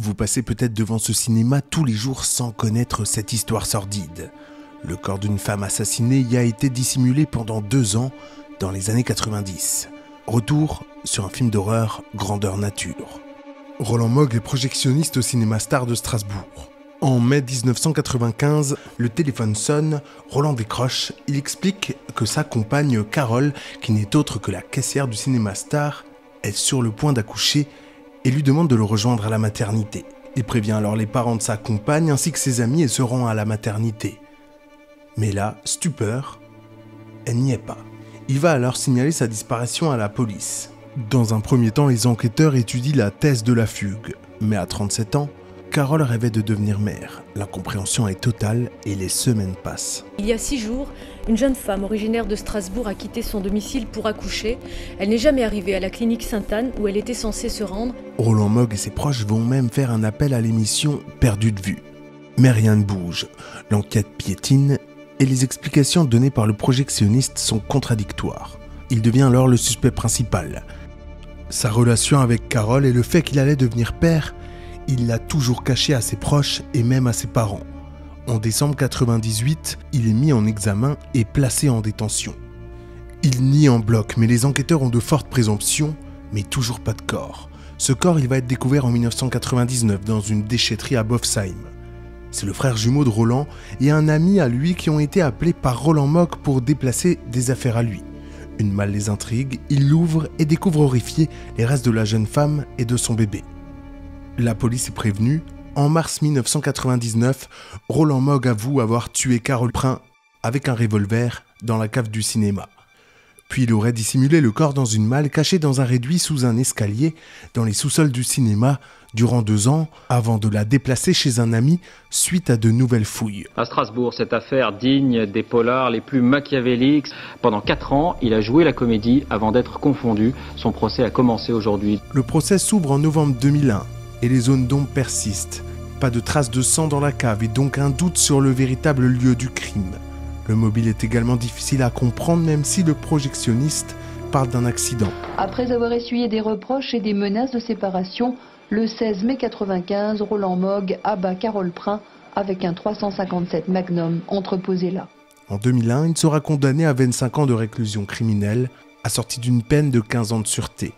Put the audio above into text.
Vous passez peut-être devant ce cinéma tous les jours sans connaître cette histoire sordide. Le corps d'une femme assassinée y a été dissimulé pendant 2 ans, dans les années 90. Retour sur un film d'horreur grandeur nature. Roland Mogg est projectionniste au cinéma Star de Strasbourg. En mai 1995, le téléphone sonne, Roland décroche, il explique que sa compagne Carole, qui n'est autre que la caissière du cinéma Star, est sur le point d'accoucher et lui demande de le rejoindre à la maternité. Il prévient alors les parents de sa compagne ainsi que ses amis et se rend à la maternité. Mais là, stupeur, elle n'y est pas. Il va alors signaler sa disparition à la police. Dans un premier temps, les enquêteurs étudient la thèse de la fugue. Mais à 37 ans, Carole rêvait de devenir mère. L'incompréhension est totale et les semaines passent. Il y a 6 jours, une jeune femme originaire de Strasbourg a quitté son domicile pour accoucher. Elle n'est jamais arrivée à la clinique Sainte-Anne où elle était censée se rendre. Roland Mogg et ses proches vont même faire un appel à l'émission Perdu de vue. Mais rien ne bouge. L'enquête piétine et les explications données par le projectionniste sont contradictoires. Il devient alors le suspect principal. Sa relation avec Carole et le fait qu'il allait devenir père, il l'a toujours caché à ses proches et même à ses parents. En décembre 1998, il est mis en examen et placé en détention. Il nie en bloc, mais les enquêteurs ont de fortes présomptions, mais toujours pas de corps. Ce corps, il va être découvert en 1999 dans une déchetterie à Bofsheim. C'est le frère jumeau de Roland et un ami à lui qui ont été appelés par Roland Mogg pour déplacer des affaires à lui. Une malle les intrigue, il l'ouvre et découvre horrifié les restes de la jeune femme et de son bébé. La police est prévenue. En mars 1999, Roland Mogg avoue avoir tué Carole Prin avec un revolver dans la cave du cinéma. Puis il aurait dissimulé le corps dans une malle cachée dans un réduit sous un escalier dans les sous-sols du cinéma durant 2 ans avant de la déplacer chez un ami suite à de nouvelles fouilles. À Strasbourg, cette affaire digne des polars les plus machiavéliques. Pendant 4 ans, il a joué la comédie avant d'être confondu. Son procès a commencé aujourd'hui. Le procès s'ouvre en novembre 2001. Et les zones d'ombre persistent. Pas de traces de sang dans la cave et donc un doute sur le véritable lieu du crime. Le mobile est également difficile à comprendre même si le projectionniste parle d'un accident. Après avoir essuyé des reproches et des menaces de séparation, le 16 mai 1995, Roland Mogg abat Carole Prin avec un 357 Magnum entreposé là. En 2001, il sera condamné à 25 ans de réclusion criminelle, assorti d'une peine de 15 ans de sûreté.